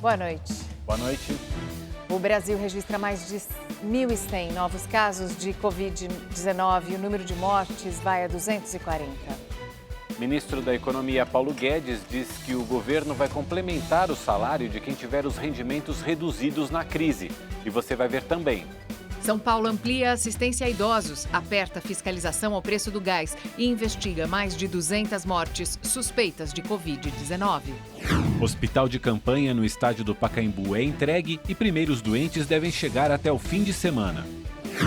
Boa noite. Boa noite. O Brasil registra mais de 1.100 novos casos de Covid-19 e o número de mortes vai a 240. Ministro da Economia Paulo Guedes diz que o governo vai complementar o salário de quem tiver os rendimentos reduzidos na crise. E você vai ver também. São Paulo amplia a assistência a idosos, aperta a fiscalização ao preço do gás e investiga mais de 200 mortes suspeitas de Covid-19. Hospital de campanha no estádio do Pacaembu é entregue e primeiros doentes devem chegar até o fim de semana.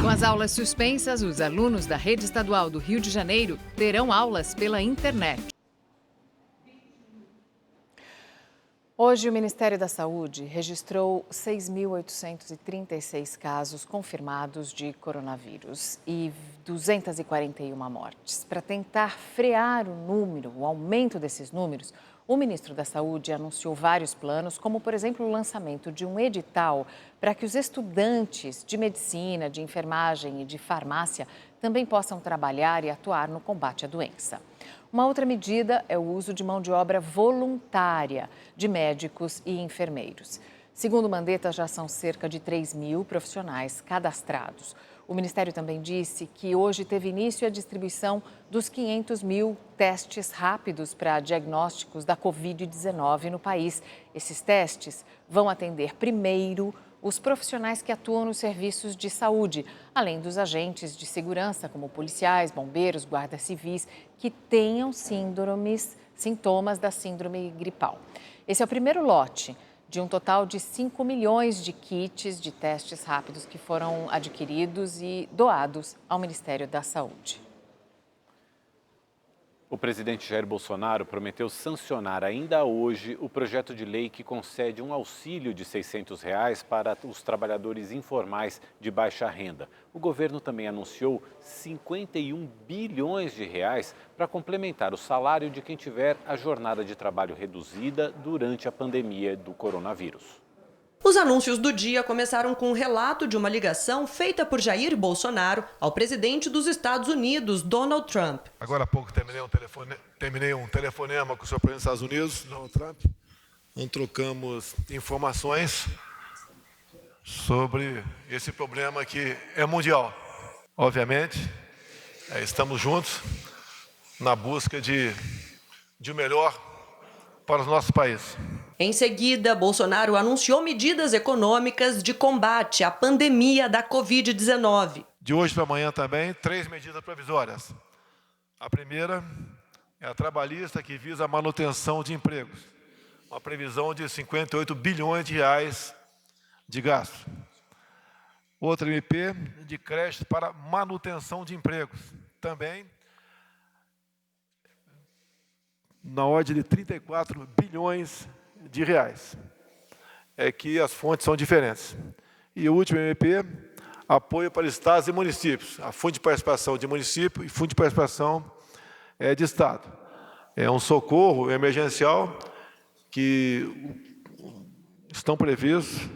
Com as aulas suspensas, os alunos da rede estadual do Rio de Janeiro terão aulas pela internet. Hoje, o Ministério da Saúde registrou 6.836 casos confirmados de coronavírus e 241 mortes. Para tentar frear o aumento desses números, o ministro da Saúde anunciou vários planos, como, por exemplo, o lançamento de um edital para que os estudantes de medicina, de enfermagem e de farmácia também possam trabalhar e atuar no combate à doença. Uma outra medida é o uso de mão de obra voluntária de médicos e enfermeiros. Segundo o Mandetta, já são cerca de 3.000 profissionais cadastrados. O Ministério também disse que hoje teve início a distribuição dos 500 mil testes rápidos para diagnósticos da Covid-19 no país. Esses testes vão atender primeiro os profissionais que atuam nos serviços de saúde, além dos agentes de segurança, como policiais, bombeiros, guardas civis, que tenham sintomas da síndrome gripal. Esse é o primeiro lote de um total de 5 milhões de kits de testes rápidos que foram adquiridos e doados ao Ministério da Saúde. O presidente Jair Bolsonaro prometeu sancionar ainda hoje o projeto de lei que concede um auxílio de R$ 600 para os trabalhadores informais de baixa renda. O governo também anunciou 51 bilhões de reais para complementar o salário de quem tiver a jornada de trabalho reduzida durante a pandemia do coronavírus. Os anúncios do dia começaram com um relato de uma ligação feita por Jair Bolsonaro ao presidente dos Estados Unidos, Donald Trump. Agora há pouco terminei um telefonema com o senhor presidente dos Estados Unidos, Donald Trump, onde trocamos informações sobre esse problema que é mundial. Obviamente, estamos juntos na busca de o melhor para os nossos países. Em seguida, Bolsonaro anunciou medidas econômicas de combate à pandemia da Covid-19. De hoje para amanhã também, 3 medidas provisórias. A primeira é a trabalhista, que visa a manutenção de empregos. Uma previsão de 58 bilhões de reais de gasto. Outra MP de crédito para manutenção de empregos. Também na ordem de 34 bilhões de reais. É que as fontes são diferentes. E o último MP, apoio para estados e municípios. A Fundo de Participação de Município e Fundo de Participação de Estado. É um socorro emergencial que estão previstos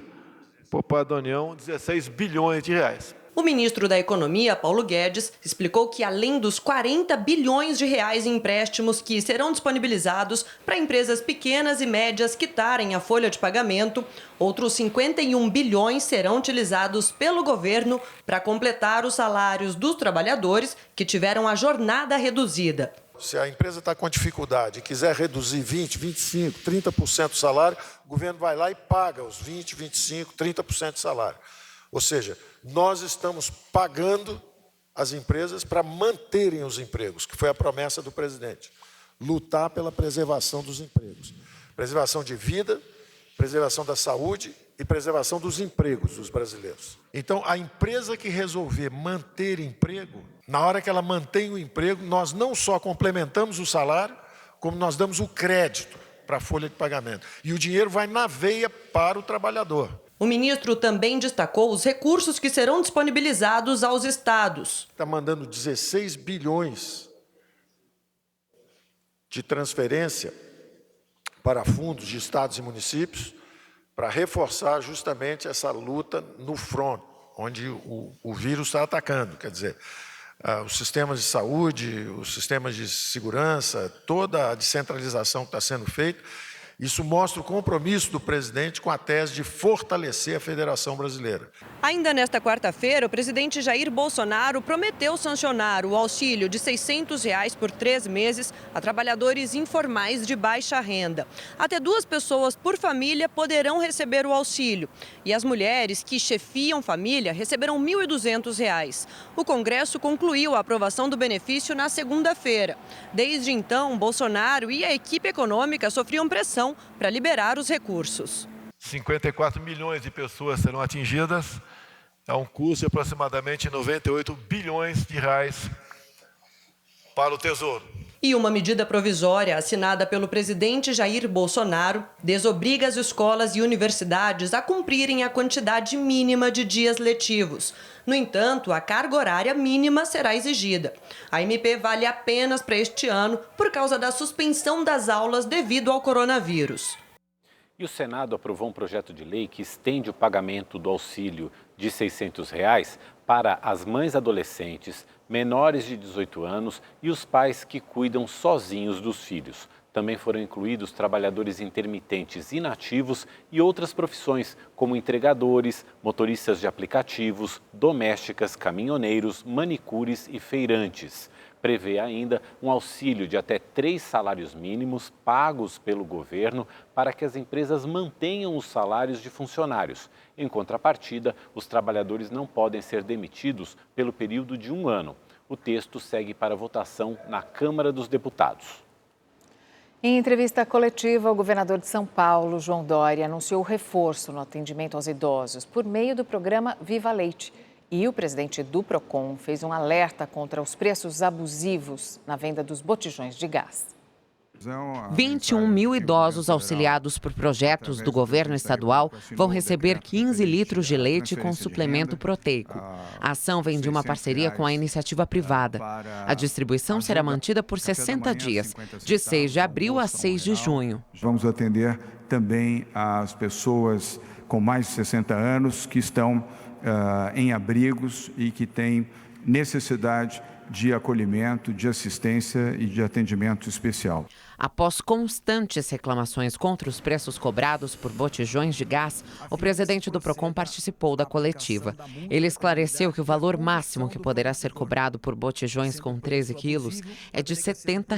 por parte da União 16 bilhões de reais. O ministro da Economia, Paulo Guedes, explicou que além dos 40 bilhões de reais em empréstimos que serão disponibilizados para empresas pequenas e médias quitarem a folha de pagamento, outros 51 bilhões serão utilizados pelo governo para completar os salários dos trabalhadores que tiveram a jornada reduzida. Se a empresa está com dificuldade e quiser reduzir 20%, 25%, 30% do salário, o governo vai lá e paga os 20%, 25%, 30% do salário. Ou seja, nós estamos pagando as empresas para manterem os empregos, que foi a promessa do presidente. Lutar pela preservação dos empregos. Preservação de vida, preservação da saúde e preservação dos empregos dos brasileiros. Então, a empresa que resolver manter emprego, na hora que ela mantém o emprego, nós não só complementamos o salário, como nós damos o crédito para a folha de pagamento. E o dinheiro vai na veia para o trabalhador. O ministro também destacou os recursos que serão disponibilizados aos estados. Está mandando 16 bilhões de transferência para fundos de estados e municípios para reforçar justamente essa luta no front, onde o vírus está atacando. Quer dizer, os sistemas de saúde, os sistemas de segurança, toda a descentralização que está sendo feita. Isso mostra o compromisso do presidente com a tese de fortalecer a Federação Brasileira. Ainda nesta quarta-feira, o presidente Jair Bolsonaro prometeu sancionar o auxílio de R$ 600 por 3 meses a trabalhadores informais de baixa renda. Até 2 pessoas por família poderão receber o auxílio. E as mulheres que chefiam família receberão R$ 1.200. O Congresso concluiu a aprovação do benefício na segunda-feira. Desde então, Bolsonaro e a equipe econômica sofriam pressão para liberar os recursos. 54 milhões de pessoas serão atingidas, a um custo de aproximadamente 98 bilhões de reais para o Tesouro. E uma medida provisória assinada pelo presidente Jair Bolsonaro desobriga as escolas e universidades a cumprirem a quantidade mínima de dias letivos. No entanto, a carga horária mínima será exigida. A MP vale apenas para este ano por causa da suspensão das aulas devido ao coronavírus. E o Senado aprovou um projeto de lei que estende o pagamento do auxílio de R$ 600 para as mães adolescentes, menores de 18 anos e os pais que cuidam sozinhos dos filhos. Também foram incluídos trabalhadores intermitentes inativos e outras profissões, como entregadores, motoristas de aplicativos, domésticas, caminhoneiros, manicures e feirantes. Prevê ainda um auxílio de até 3 salários mínimos pagos pelo governo para que as empresas mantenham os salários de funcionários. Em contrapartida, os trabalhadores não podem ser demitidos pelo período de 1 ano. O texto segue para votação na Câmara dos Deputados. Em entrevista coletiva, o governador de São Paulo, João Dória, anunciou reforço no atendimento aos idosos por meio do programa Viva Leite. E o presidente do Procon fez um alerta contra os preços abusivos na venda dos botijões de gás. 21 mil idosos auxiliados por projetos do governo estadual vão receber 15 litros de leite com suplemento proteico. A ação vem de uma parceria com a iniciativa privada. A distribuição será mantida por 60 dias, de 6 de abril a 6 de junho. Vamos atender também as pessoas com mais de 60 anos que estão em abrigos e que têm necessidade de acolhimento, de assistência e de atendimento especial. Após constantes reclamações contra os preços cobrados por botijões de gás, o presidente do Procon participou da coletiva. Ele esclareceu que o valor máximo que poderá ser cobrado por botijões com 13 quilos é de R$ 70.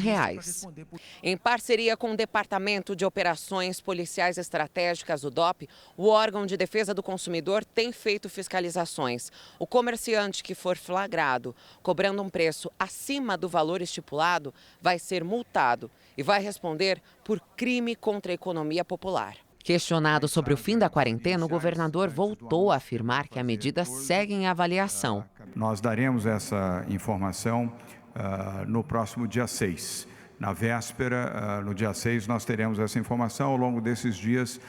Em parceria com o Departamento de Operações Policiais Estratégicas, o DOP, o órgão de defesa do consumidor tem feito fiscalizações. O comerciante que for flagrado cobrando um preço acima do valor estipulado vai ser multado e vai responder por crime contra a economia popular. Questionado sobre o fim da quarentena, o governador voltou a afirmar que a medida segue em avaliação. Nós daremos essa informação no próximo dia 6. Na véspera, no dia 6, nós teremos essa informação. Ao longo desses dias,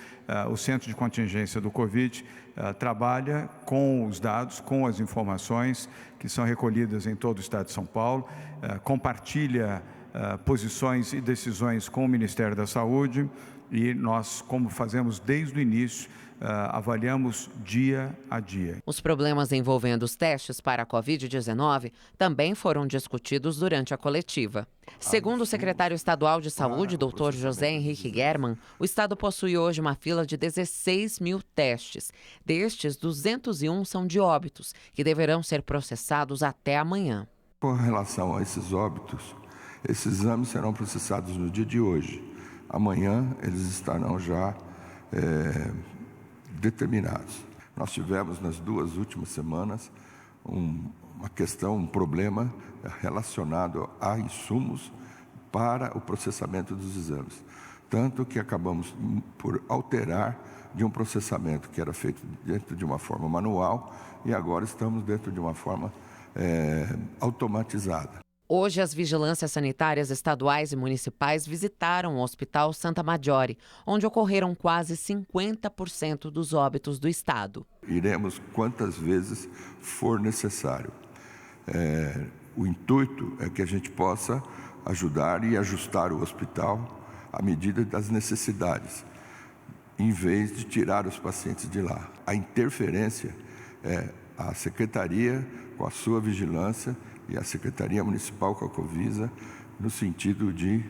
o Centro de Contingência do Covid trabalha com os dados, com as informações que são recolhidas em todo o estado de São Paulo, compartilha posições e decisões com o Ministério da Saúde e nós, como fazemos desde o início, avaliamos dia a dia. Os problemas envolvendo os testes para a Covid-19 também foram discutidos durante a coletiva. Segundo o secretário estadual de Saúde, Dr. José Henrique German, o estado possui hoje uma fila de 16 mil testes. Destes, 201 são de óbitos, que deverão ser processados até amanhã. Com relação a esses óbitos, esses exames serão processados no dia de hoje. Amanhã eles estarão já determinados. Nós tivemos nas 2 últimas semanas uma questão, um problema relacionado a insumos para o processamento dos exames. Tanto que acabamos por alterar de um processamento que era feito dentro de uma forma manual e agora estamos dentro de uma forma automatizada. Hoje, as vigilâncias sanitárias estaduais e municipais visitaram o Hospital Santa Maggiore, onde ocorreram quase 50% dos óbitos do estado. Iremos quantas vezes for necessário. O intuito é que a gente possa ajudar e ajustar o hospital à medida das necessidades, em vez de tirar os pacientes de lá. A interferência é a Secretaria com a sua vigilância e a Secretaria Municipal com a Covisa, no sentido de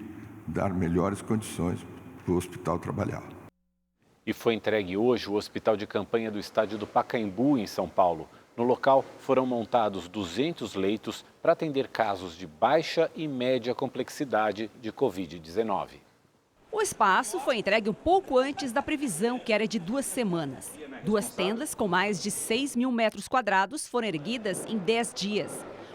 dar melhores condições o hospital trabalhar. E foi entregue hoje o hospital de campanha do estádio do Pacaembu, em São Paulo. No local foram montados 200 leitos para atender casos de baixa e média complexidade de Covid-19. O espaço foi entregue um pouco antes da previsão, que era de 2 semanas. 2 tendas com mais de 6 mil metros quadrados foram erguidas em 10 dias.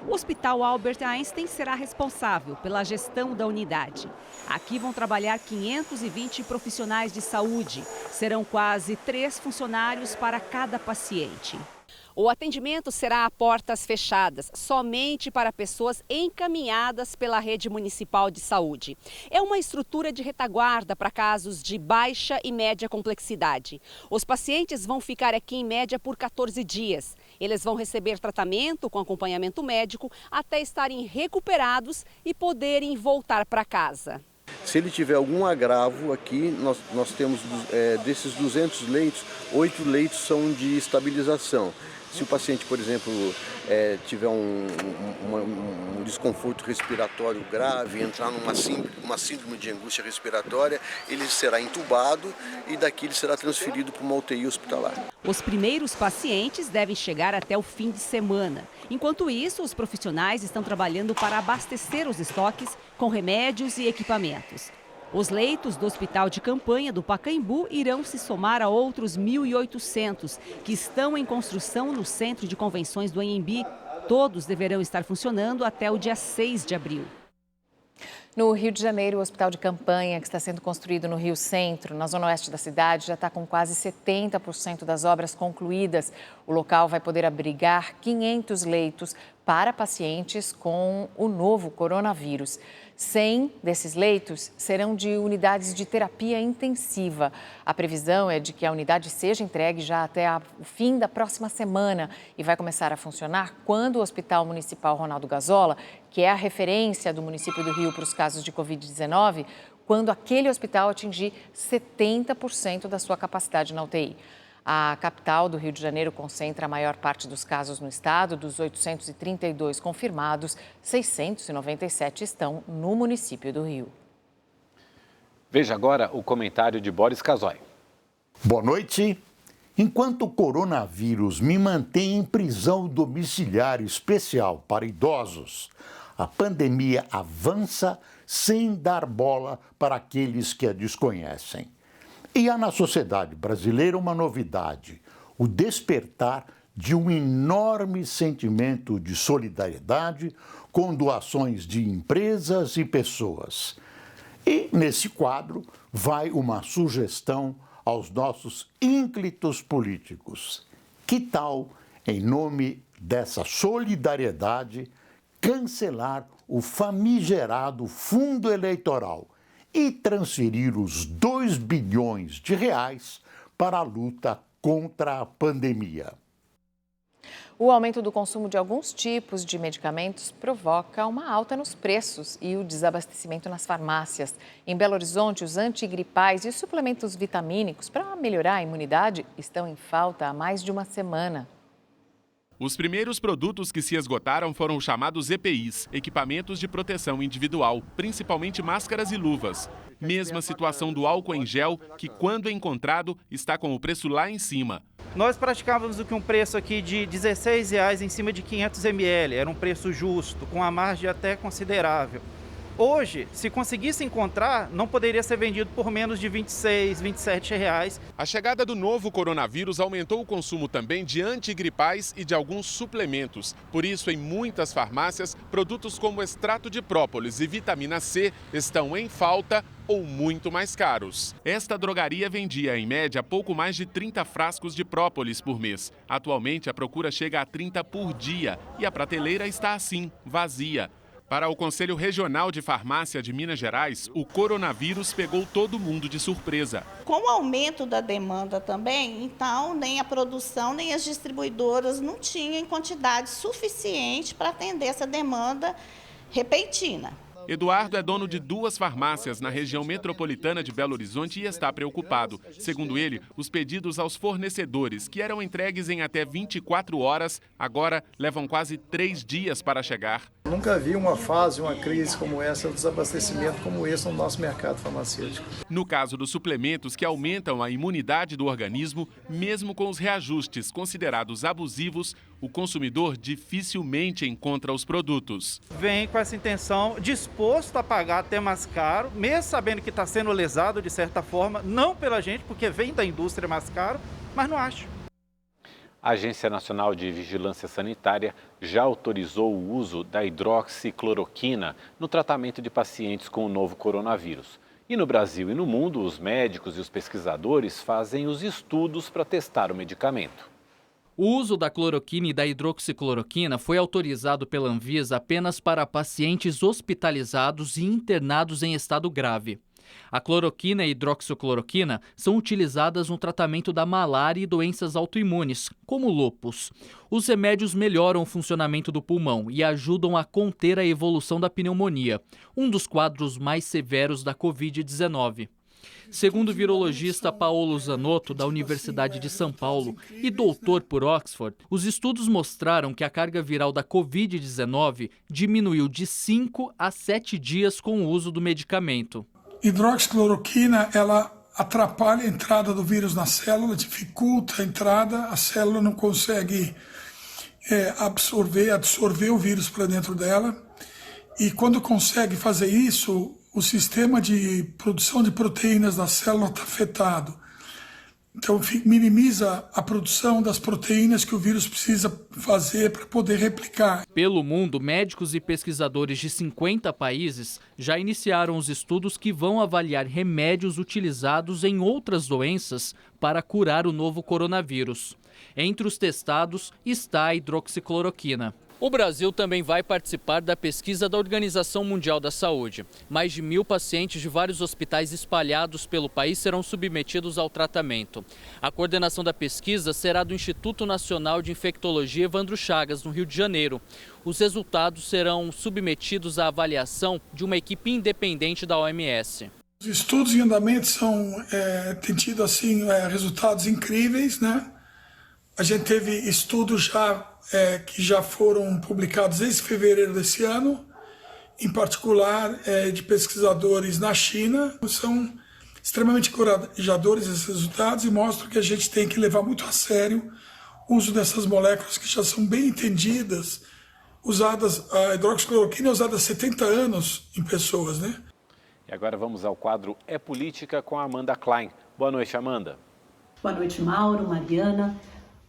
O Hospital Albert Einstein será responsável pela gestão da unidade. Aqui vão trabalhar 520 profissionais de saúde. Serão quase 3 funcionários para cada paciente. O atendimento será a portas fechadas, somente para pessoas encaminhadas pela rede municipal de saúde. É uma estrutura de retaguarda para casos de baixa e média complexidade. Os pacientes vão ficar aqui em média por 14 dias. Eles vão receber tratamento com acompanhamento médico até estarem recuperados e poderem voltar para casa. Se ele tiver algum agravo aqui, nós temos desses 200 leitos, 8 leitos são de estabilização. Se o paciente, por exemplo, tiver um desconforto respiratório grave, entrar numa síndrome de angústia respiratória, ele será entubado e daqui ele será transferido para uma UTI hospitalar. Os primeiros pacientes devem chegar até o fim de semana. Enquanto isso, os profissionais estão trabalhando para abastecer os estoques com remédios e equipamentos. Os leitos do Hospital de Campanha do Pacaembu irão se somar a outros 1.800 que estão em construção no Centro de Convenções do Anhembi. Todos deverão estar funcionando até o dia 6 de abril. No Rio de Janeiro, o Hospital de Campanha, que está sendo construído no Rio Centro, na zona oeste da cidade, já está com quase 70% das obras concluídas. O local vai poder abrigar 500 leitos para pacientes com o novo coronavírus. 100 desses leitos serão de unidades de terapia intensiva. A previsão é de que a unidade seja entregue já até o fim da próxima semana e vai começar a funcionar quando o Hospital Municipal Ronaldo Gazola, que é a referência do município do Rio para os casos de Covid-19, quando aquele hospital atingir 70% da sua capacidade na UTI. A capital do Rio de Janeiro concentra a maior parte dos casos no estado. Dos 832 confirmados, 697 estão no município do Rio. Veja agora o comentário de Boris Casoy. Boa noite. Enquanto o coronavírus me mantém em prisão domiciliar especial para idosos, a pandemia avança sem dar bola para aqueles que a desconhecem. E há na sociedade brasileira uma novidade, o despertar de um enorme sentimento de solidariedade com doações de empresas e pessoas. E, nesse quadro, vai uma sugestão aos nossos ínclitos políticos. Que tal, em nome dessa solidariedade, cancelar o famigerado fundo eleitoral e transferir os 2 bilhões de reais para a luta contra a pandemia? O aumento do consumo de alguns tipos de medicamentos provoca uma alta nos preços e o desabastecimento nas farmácias. Em Belo Horizonte, os antigripais e os suplementos vitamínicos para melhorar a imunidade estão em falta há mais de uma semana. Os primeiros produtos que se esgotaram foram os chamados EPIs, equipamentos de proteção individual, principalmente máscaras e luvas. Mesma situação do álcool em gel, que quando encontrado está com o preço lá em cima. Nós praticávamos um preço aqui de R$16 em cima de 500 ml, era um preço justo, com uma margem até considerável. Hoje, se conseguisse encontrar, não poderia ser vendido por menos de R$26, R$27. A chegada do novo coronavírus aumentou o consumo também de antigripais e de alguns suplementos. Por isso, em muitas farmácias, produtos como extrato de própolis e vitamina C estão em falta ou muito mais caros. Esta drogaria vendia, em média, pouco mais de 30 frascos de própolis por mês. Atualmente, a procura chega a 30 por dia e a prateleira está assim, vazia. Para o Conselho Regional de Farmácia de Minas Gerais, o coronavírus pegou todo mundo de surpresa. Com o aumento da demanda também, então, nem a produção, nem as distribuidoras não tinham em quantidade suficiente para atender essa demanda repentina. Eduardo é dono de 2 farmácias na região metropolitana de Belo Horizonte e está preocupado. Segundo ele, os pedidos aos fornecedores, que eram entregues em até 24 horas, agora levam quase 3 dias para chegar. Nunca vi uma fase, uma crise como essa, um desabastecimento como esse no nosso mercado farmacêutico. No caso dos suplementos que aumentam a imunidade do organismo, mesmo com os reajustes considerados abusivos, o consumidor dificilmente encontra os produtos. Vem com essa intenção, disposto a pagar até mais caro, mesmo sabendo que está sendo lesado de certa forma, não pela gente, porque vem da indústria mais caro, mas não acho. A Agência Nacional de Vigilância Sanitária já autorizou o uso da hidroxicloroquina no tratamento de pacientes com o novo coronavírus. E no Brasil e no mundo, os médicos e os pesquisadores fazem os estudos para testar o medicamento. O uso da cloroquina e da hidroxicloroquina foi autorizado pela Anvisa apenas para pacientes hospitalizados e internados em estado grave. A cloroquina e a hidroxicloroquina são utilizadas no tratamento da malária e doenças autoimunes, como lúpus. Os remédios melhoram o funcionamento do pulmão e ajudam a conter a evolução da pneumonia, um dos quadros mais severos da Covid-19. Segundo o virologista Paolo Zanotto, da Universidade de São Paulo e doutor por Oxford, os estudos mostraram que a carga viral da Covid-19 diminuiu de 5 a 7 dias com o uso do medicamento. Hidroxicloroquina, ela atrapalha a entrada do vírus na célula, dificulta a entrada, a célula não consegue absorver o vírus para dentro dela. E quando consegue fazer isso, o sistema de produção de proteínas da célula está afetado. Então, minimiza a produção das proteínas que o vírus precisa fazer para poder replicar. Pelo mundo, médicos e pesquisadores de 50 países já iniciaram os estudos que vão avaliar remédios utilizados em outras doenças para curar o novo coronavírus. Entre os testados está a hidroxicloroquina. O Brasil também vai participar da pesquisa da Organização Mundial da Saúde. Mais de 1.000 pacientes de vários hospitais espalhados pelo país serão submetidos ao tratamento. A coordenação da pesquisa será do Instituto Nacional de Infectologia Evandro Chagas, no Rio de Janeiro. Os resultados serão submetidos à avaliação de uma equipe independente da OMS. Os estudos em andamento têm tido resultados incríveis, né? A gente teve estudos que já foram publicados desde fevereiro desse ano, em particular de pesquisadores na China. São extremamente encorajadores esses resultados e mostram que a gente tem que levar muito a sério o uso dessas moléculas que já são bem entendidas. A hidroxicloroquina é usada há 70 anos em pessoas, né? E agora vamos ao quadro É Política com a Amanda Klein. Boa noite, Amanda. Boa noite, Mauro, Mariana.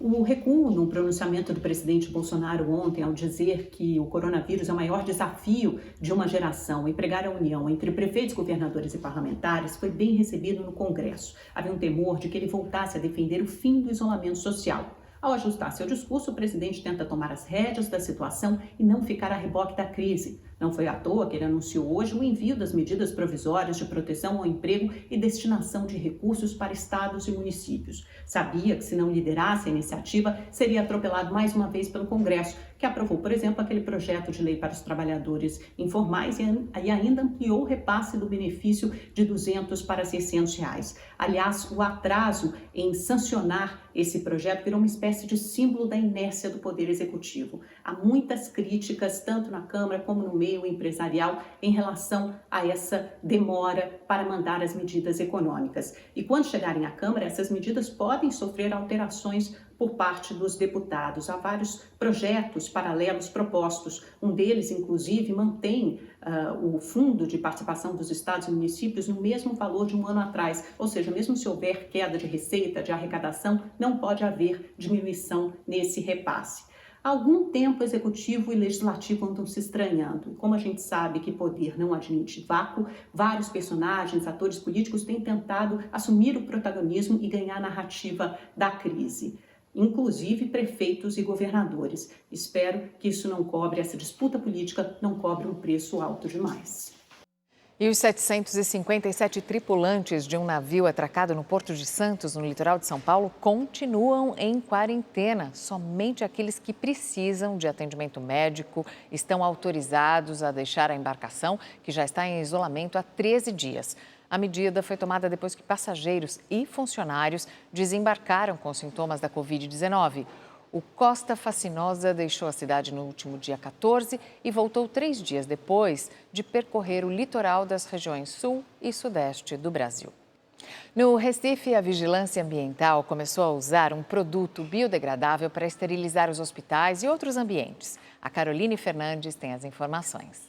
O recuo no pronunciamento do presidente Bolsonaro ontem ao dizer que o coronavírus é o maior desafio de uma geração e pregar a união entre prefeitos, governadores e parlamentares foi bem recebido no Congresso. Havia um temor de que ele voltasse a defender o fim do isolamento social. Ao ajustar seu discurso, o presidente tenta tomar as rédeas da situação e não ficar a reboque da crise. Não foi à toa que ele anunciou hoje o envio das medidas provisórias de proteção ao emprego e destinação de recursos para estados e municípios. Sabia que se não liderasse a iniciativa, seria atropelado mais uma vez pelo Congresso, que aprovou, por exemplo, aquele projeto de lei para os trabalhadores informais e ainda ampliou o repasse do benefício de R$200 para R$600. Aliás, o atraso em sancionar esse projeto virou uma espécie de símbolo da inércia do Poder Executivo. Há muitas críticas, tanto na Câmara como no meio empresarial, em relação a essa demora para mandar as medidas econômicas. E quando chegarem à Câmara, essas medidas podem sofrer alterações por parte dos deputados. Há vários projetos paralelos propostos. Um deles, inclusive, mantém o fundo de participação dos estados e municípios no mesmo valor de um ano atrás. Ou seja, mesmo se houver queda de receita, de arrecadação, não pode haver diminuição nesse repasse. Há algum tempo, Executivo e Legislativo andam se estranhando. Como a gente sabe que poder não admite vácuo, vários personagens, atores políticos têm tentado assumir o protagonismo e ganhar a narrativa da crise. Inclusive prefeitos e governadores. Espero que isso não cobre, essa disputa política não cobre um preço alto demais. E os 757 tripulantes de um navio atracado no Porto de Santos, no litoral de São Paulo, continuam em quarentena. Somente aqueles que precisam de atendimento médico estão autorizados a deixar a embarcação, que já está em isolamento há 13 dias. A medida foi tomada depois que passageiros e funcionários desembarcaram com sintomas da Covid-19. O Costa Fascinosa deixou a cidade no último dia 14 e voltou 3 dias depois de percorrer o litoral das regiões sul e sudeste do Brasil. No Recife, a Vigilância Ambiental começou a usar um produto biodegradável para esterilizar os hospitais e outros ambientes. A Caroline Fernandes tem as informações.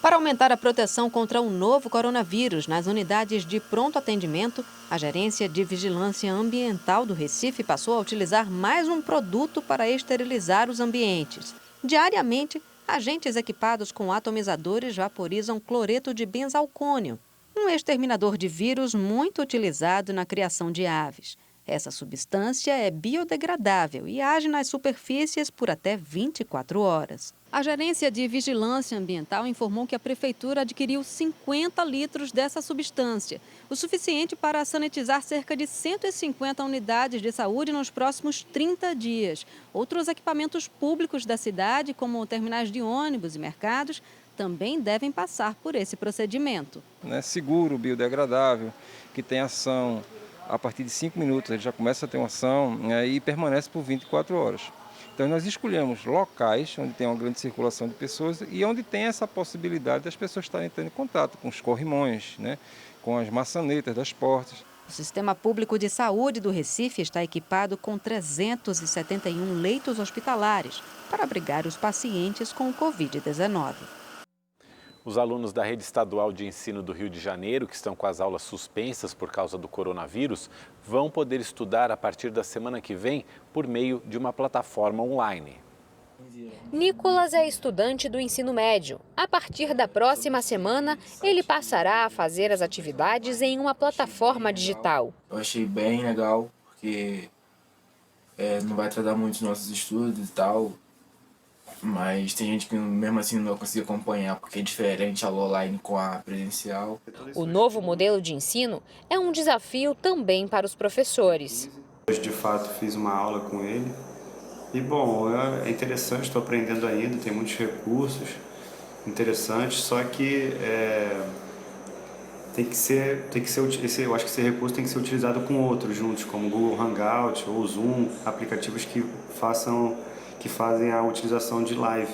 Para aumentar a proteção contra o novo coronavírus nas unidades de pronto atendimento, a Gerência de Vigilância Ambiental do Recife passou a utilizar mais um produto para esterilizar os ambientes. Diariamente, agentes equipados com atomizadores vaporizam cloreto de benzalcônio, um exterminador de vírus muito utilizado na criação de aves. Essa substância é biodegradável e age nas superfícies por até 24 horas. A Gerência de Vigilância Ambiental informou que a Prefeitura adquiriu 50 litros dessa substância, o suficiente para sanitizar cerca de 150 unidades de saúde nos próximos 30 dias. Outros equipamentos públicos da cidade, como terminais de ônibus e mercados, também devem passar por esse procedimento. Seguro, biodegradável, que tem ação a partir de 5 minutos, ele já começa a ter uma ação e permanece por 24 horas. Então nós escolhemos locais onde tem uma grande circulação de pessoas e onde tem essa possibilidade das pessoas estarem tendo contato com os corrimões, com as maçanetas das portas. O Sistema Público de Saúde do Recife está equipado com 371 leitos hospitalares para abrigar os pacientes com o Covid-19. Os alunos da Rede Estadual de Ensino do Rio de Janeiro, que estão com as aulas suspensas por causa do coronavírus, vão poder estudar a partir da semana que vem por meio de uma plataforma online. Nicolas é estudante do ensino médio. A partir da próxima semana, ele passará a fazer as atividades em uma plataforma digital. Eu achei bem legal, porque não vai atrasar muito os nossos estudos e tal. Mas tem gente que mesmo assim não vai conseguir acompanhar, porque é diferente a aula online com a presencial. O novo modelo de ensino é um desafio também para os professores. Hoje, de fato, fiz uma aula com ele. E, bom, é interessante, estou aprendendo ainda, tem muitos recursos interessantes, só que eu acho que esse recurso tem que ser utilizado com outros juntos, como o Google Hangout ou Zoom, aplicativos que fazem a utilização de live,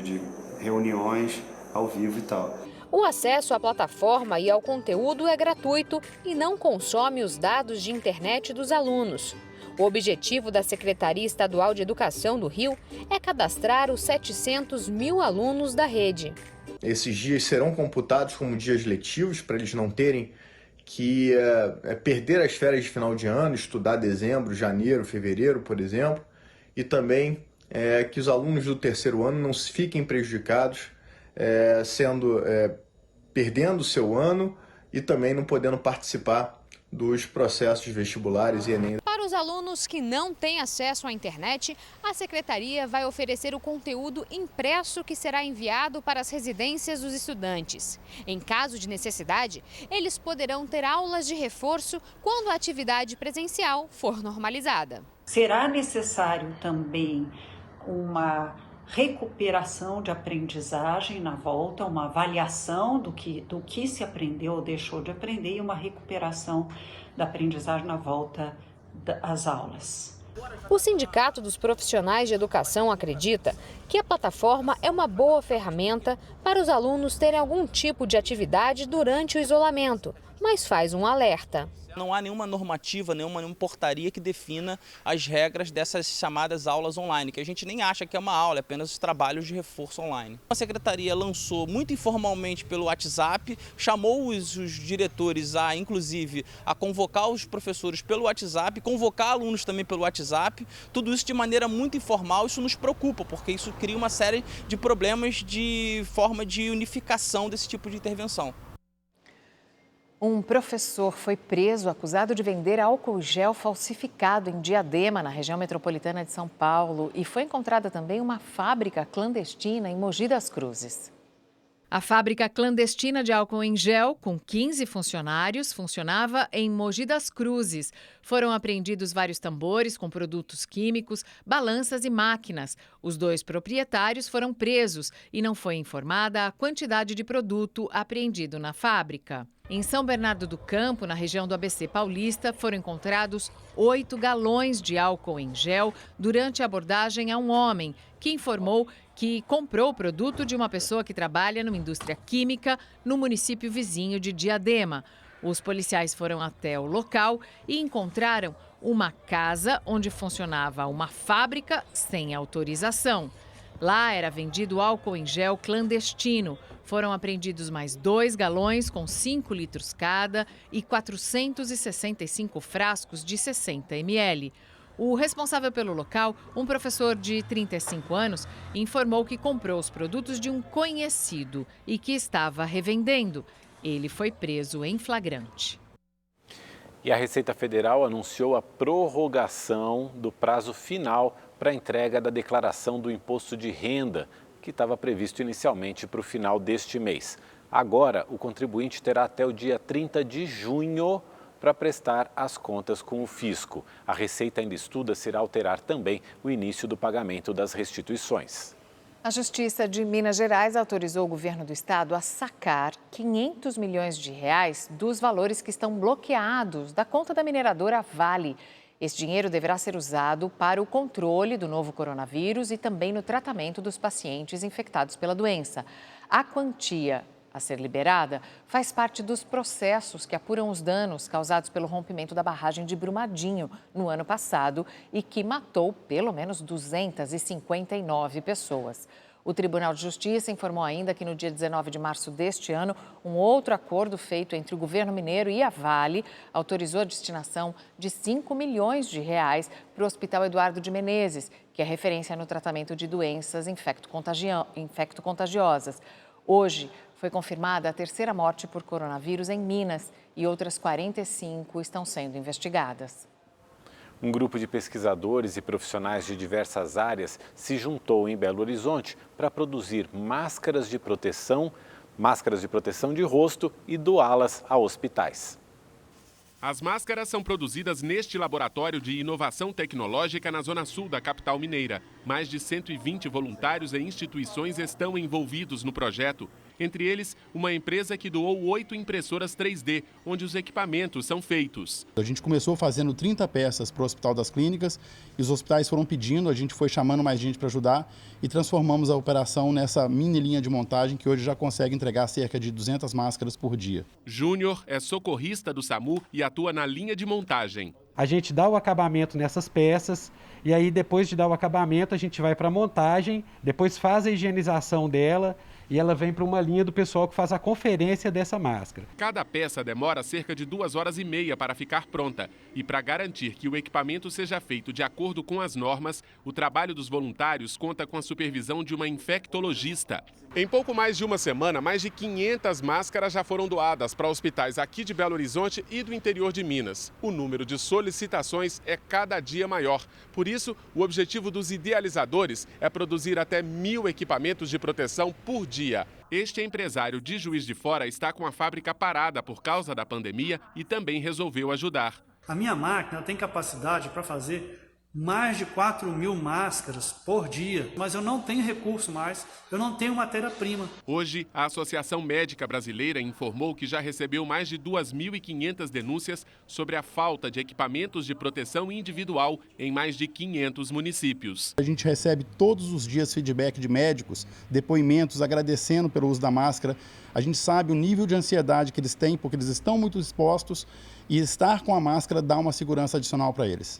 de reuniões ao vivo e tal. O acesso à plataforma e ao conteúdo é gratuito e não consome os dados de internet dos alunos. O objetivo da Secretaria Estadual de Educação do Rio é cadastrar os 700 mil alunos da rede. Esses dias serão computados como dias letivos para eles não terem que perder as férias de final de ano, estudar dezembro, janeiro, fevereiro, por exemplo. E também que os alunos do terceiro ano não fiquem prejudicados, perdendo o seu ano e também não podendo participar dos processos vestibulares e Enem. Para os alunos que não têm acesso à internet, a Secretaria vai oferecer o conteúdo impresso que será enviado para as residências dos estudantes. Em caso de necessidade, eles poderão ter aulas de reforço quando a atividade presencial for normalizada. Será necessário também uma recuperação de aprendizagem na volta, uma avaliação do que se aprendeu ou deixou de aprender e uma recuperação da aprendizagem na volta às aulas. O Sindicato dos Profissionais de Educação acredita que a plataforma é uma boa ferramenta para os alunos terem algum tipo de atividade durante o isolamento, mas faz um alerta. Não há nenhuma normativa, nenhuma portaria que defina as regras dessas chamadas aulas online, que a gente nem acha que é uma aula, é apenas os trabalhos de reforço online. A Secretaria lançou muito informalmente pelo WhatsApp, chamou os diretores inclusive, a convocar os professores pelo WhatsApp, convocar alunos também pelo WhatsApp, tudo isso de maneira muito informal. Isso nos preocupa, porque isso cria uma série de problemas de forma de unificação desse tipo de intervenção. Um professor foi preso acusado de vender álcool gel falsificado em Diadema, na região metropolitana de São Paulo. E foi encontrada também uma fábrica clandestina em Mogi das Cruzes. A fábrica clandestina de álcool em gel, com 15 funcionários, funcionava em Mogi das Cruzes. Foram apreendidos vários tambores com produtos químicos, balanças e máquinas. Os 2 proprietários foram presos e não foi informada a quantidade de produto apreendido na fábrica. Em São Bernardo do Campo, na região do ABC Paulista, foram encontrados 8 galões de álcool em gel durante a abordagem a um homem que informou que comprou o produto de uma pessoa que trabalha numa indústria química no município vizinho de Diadema. Os policiais foram até o local e encontraram uma casa onde funcionava uma fábrica sem autorização. Lá era vendido álcool em gel clandestino. Foram apreendidos mais 2 galões com 5 litros cada e 465 frascos de 60 ml. O responsável pelo local, um professor de 35 anos, informou que comprou os produtos de um conhecido e que estava revendendo. Ele foi preso em flagrante. E a Receita Federal anunciou a prorrogação do prazo final para a entrega da declaração do imposto de renda, que estava previsto inicialmente para o final deste mês. Agora, o contribuinte terá até o dia 30 de junho para prestar as contas com o fisco. A Receita ainda estuda se irá alterar também o início do pagamento das restituições. A Justiça de Minas Gerais autorizou o governo do estado a sacar 500 milhões de reais dos valores que estão bloqueados da conta da mineradora Vale. Esse dinheiro deverá ser usado para o controle do novo coronavírus e também no tratamento dos pacientes infectados pela doença. A quantia a ser liberada faz parte dos processos que apuram os danos causados pelo rompimento da barragem de Brumadinho no ano passado e que matou pelo menos 259 pessoas. O Tribunal de Justiça informou ainda que no dia 19 de março deste ano, um outro acordo feito entre o governo mineiro e a Vale autorizou a destinação de 5 milhões de reais para o Hospital Eduardo de Menezes, que é referência no tratamento de doenças infecto-contagiosas. Hoje, foi confirmada a 3ª morte por coronavírus em Minas e outras 45 estão sendo investigadas. Um grupo de pesquisadores e profissionais de diversas áreas se juntou em Belo Horizonte para produzir máscaras de proteção de rosto e doá-las a hospitais. As máscaras são produzidas neste laboratório de inovação tecnológica na zona sul da capital mineira. Mais de 120 voluntários e instituições estão envolvidos no projeto. Entre eles, uma empresa que doou 8 impressoras 3D, onde os equipamentos são feitos. A gente começou fazendo 30 peças para o Hospital das Clínicas e os hospitais foram pedindo, a gente foi chamando mais gente para ajudar e transformamos a operação nessa mini linha de montagem que hoje já consegue entregar cerca de 200 máscaras por dia. Júnior é socorrista do SAMU e atua na linha de montagem. A gente dá o acabamento nessas peças e aí depois de dar o acabamento a gente vai para a montagem, depois faz a higienização dela e ela vem para uma linha do pessoal que faz a conferência dessa máscara. Cada peça demora cerca de 2 horas e meia para ficar pronta. E para garantir que o equipamento seja feito de acordo com as normas, o trabalho dos voluntários conta com a supervisão de uma infectologista. Em pouco mais de uma semana, mais de 500 máscaras já foram doadas para hospitais aqui de Belo Horizonte e do interior de Minas. O número de solicitações é cada dia maior. Por isso, o objetivo dos idealizadores é produzir até 1.000 equipamentos de proteção por dia. Este empresário de Juiz de Fora está com a fábrica parada por causa da pandemia e também resolveu ajudar. A minha máquina tem capacidade para fazer mais de 4.000 máscaras por dia, mas eu não tenho recurso mais, eu não tenho matéria-prima. Hoje, a Associação Médica Brasileira informou que já recebeu mais de 2.500 denúncias sobre a falta de equipamentos de proteção individual em mais de 500 municípios. A gente recebe todos os dias feedback de médicos, depoimentos agradecendo pelo uso da máscara. A gente sabe o nível de ansiedade que eles têm porque eles estão muito expostos e estar com a máscara dá uma segurança adicional para eles.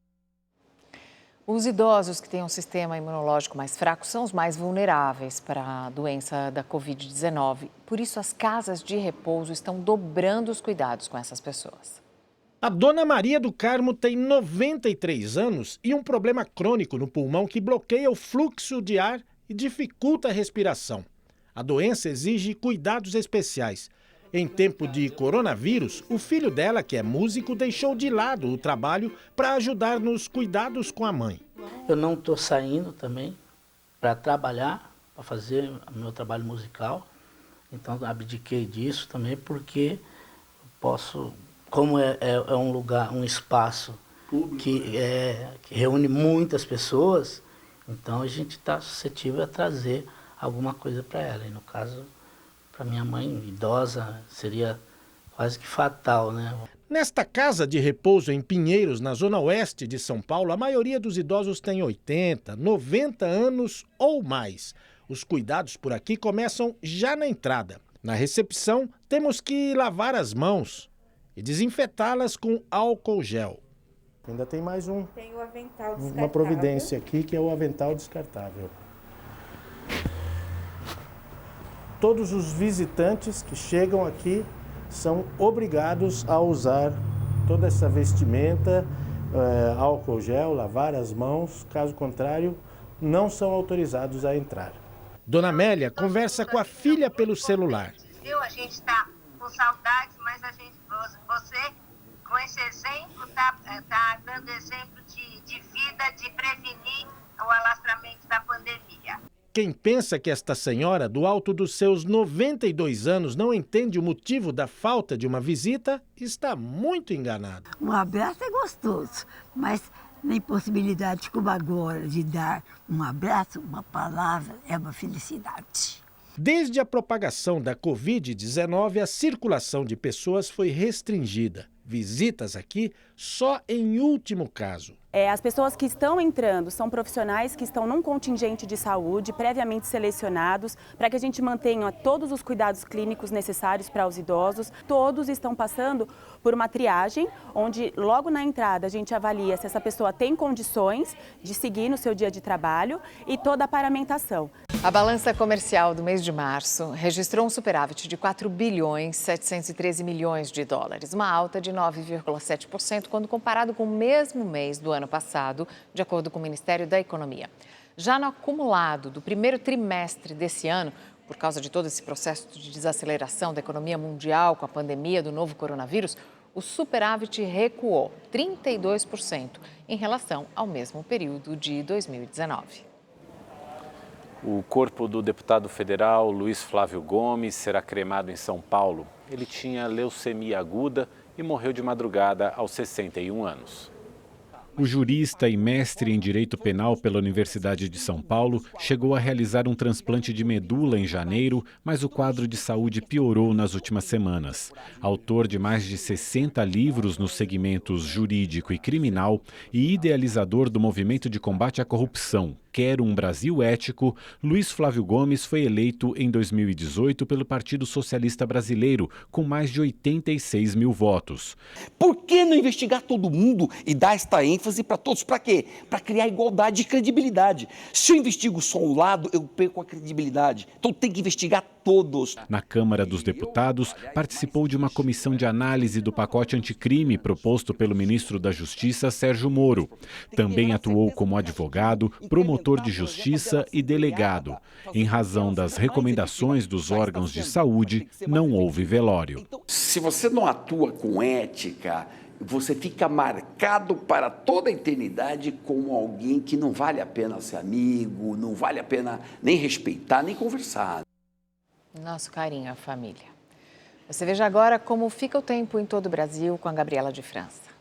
Os idosos que têm um sistema imunológico mais fraco são os mais vulneráveis para a doença da Covid-19. Por isso, as casas de repouso estão dobrando os cuidados com essas pessoas. A dona Maria do Carmo tem 93 anos e um problema crônico no pulmão que bloqueia o fluxo de ar e dificulta a respiração. A doença exige cuidados especiais. Em tempo de coronavírus, o filho dela, que é músico, deixou de lado o trabalho para ajudar nos cuidados com a mãe. Eu não estou saindo também para trabalhar, para fazer o meu trabalho musical. Então abdiquei disso também porque posso, como é um lugar, um espaço que reúne muitas pessoas, então a gente está suscetível a trazer alguma coisa para ela. E no caso, para minha mãe idosa, seria quase que fatal, né? Nesta casa de repouso em Pinheiros, na zona oeste de São Paulo, a maioria dos idosos tem 80, 90 anos ou mais. Os cuidados por aqui começam já na entrada. Na recepção, temos que lavar as mãos e desinfetá-las com álcool gel. Ainda tem mais Tem o avental descartável. Uma providência aqui, que é o avental descartável. Todos os visitantes que chegam aqui são obrigados a usar toda essa vestimenta, álcool gel, lavar as mãos. Caso contrário, não são autorizados a entrar. Dona Amélia conversa com a filha pelo celular. A gente está com saudades, mas você, com esse exemplo, está dando exemplo de vida, de prevenir o alastramento da pandemia. Quem pensa que esta senhora, do alto dos seus 92 anos, não entende o motivo da falta de uma visita, está muito enganado. Um abraço é gostoso, mas na impossibilidade como agora de dar um abraço, uma palavra, é uma felicidade. Desde a propagação da Covid-19, a circulação de pessoas foi restringida. Visitas aqui só em último caso. As pessoas que estão entrando são profissionais que estão num contingente de saúde previamente selecionados para que a gente mantenha todos os cuidados clínicos necessários para os idosos. Todos estão passando por uma triagem, onde logo na entrada a gente avalia se essa pessoa tem condições de seguir no seu dia de trabalho e toda a paramentação. A balança comercial do mês de março registrou um superávit de 4 bilhões 713 milhões de dólares, uma alta de 9,7% quando comparado com o mesmo mês do ano passado, de acordo com o Ministério da Economia. Já no acumulado do primeiro trimestre desse ano, por causa de todo esse processo de desaceleração da economia mundial com a pandemia do novo coronavírus, o superávit recuou 32% em relação ao mesmo período de 2019. O corpo do deputado federal Luiz Flávio Gomes será cremado em São Paulo. Ele tinha leucemia aguda e morreu de madrugada aos 61 anos. O jurista e mestre em Direito Penal pela Universidade de São Paulo chegou a realizar um transplante de medula em janeiro, mas o quadro de saúde piorou nas últimas semanas. Autor de mais de 60 livros nos segmentos jurídico e criminal e idealizador do movimento de combate à corrupção Quero um Brasil Ético, Luiz Flávio Gomes foi eleito em 2018 pelo Partido Socialista Brasileiro, com mais de 86 mil votos. Por que não investigar todo mundo e dar esta ênfase para todos? Para quê? Para criar igualdade e credibilidade. Se eu investigo só um lado, eu perco a credibilidade. Então tem que investigar todos. Na Câmara dos Deputados, participou de uma comissão de análise do pacote anticrime proposto pelo ministro da Justiça, Sérgio Moro. Também atuou como advogado, promotor de justiça e delegado. Em razão das recomendações dos órgãos de saúde, não houve velório. Se você não atua com ética, você fica marcado para toda a eternidade como alguém que não vale a pena ser amigo, não vale a pena nem respeitar, nem conversar. Nosso carinho à família. Você veja agora como fica o tempo em todo o Brasil com a Gabriela de França.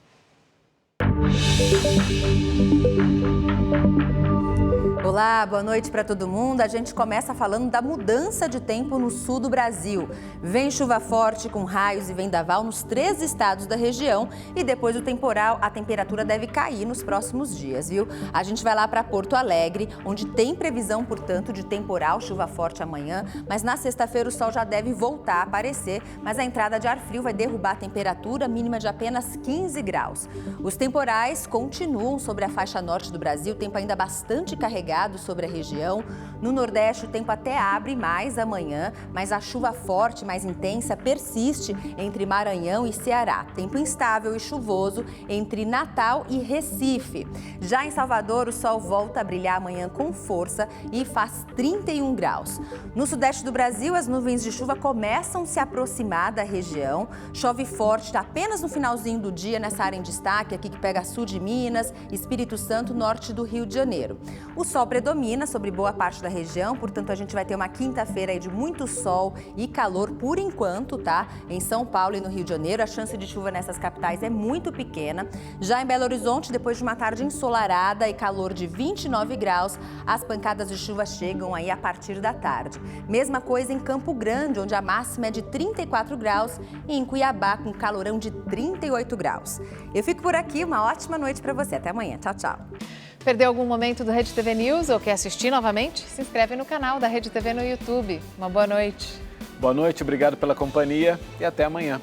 Olá, boa noite para todo mundo. A gente começa falando da mudança de tempo no sul do Brasil. Vem chuva forte com raios e vendaval nos 3 estados da região e depois do temporal a temperatura deve cair nos próximos dias, viu? A gente vai lá para Porto Alegre, onde tem previsão, portanto, de temporal, chuva forte amanhã, mas na sexta-feira o sol já deve voltar a aparecer, mas a entrada de ar frio vai derrubar a temperatura mínima de apenas 15 graus. Os temporais continuam sobre a faixa norte do Brasil, tempo ainda bastante carregado sobre a região. No Nordeste, o tempo até abre mais amanhã, mas a chuva forte, mais intensa, persiste entre Maranhão e Ceará. Tempo instável e chuvoso entre Natal e Recife. Já em Salvador, o sol volta a brilhar amanhã com força e faz 31 graus. No Sudeste do Brasil, as nuvens de chuva começam a se aproximar da região. Chove forte apenas no finalzinho do dia nessa área em destaque, aqui que pega sul de Minas, Espírito Santo, norte do Rio de Janeiro. O sol predomina sobre boa parte da região, portanto a gente vai ter uma quinta-feira aí de muito sol e calor por enquanto, tá? Em São Paulo e no Rio de Janeiro, a chance de chuva nessas capitais é muito pequena. Já em Belo Horizonte, depois de uma tarde ensolarada e calor de 29 graus, as pancadas de chuva chegam aí a partir da tarde. Mesma coisa em Campo Grande, onde a máxima é de 34 graus, e em Cuiabá, com calorão de 38 graus. Eu fico por aqui, uma ótima noite para você. Até amanhã. Tchau, tchau. Perdeu algum momento do Rede TV News ou quer assistir novamente? Se inscreve no canal da Rede TV no YouTube. Uma boa noite. Boa noite, obrigado pela companhia e até amanhã.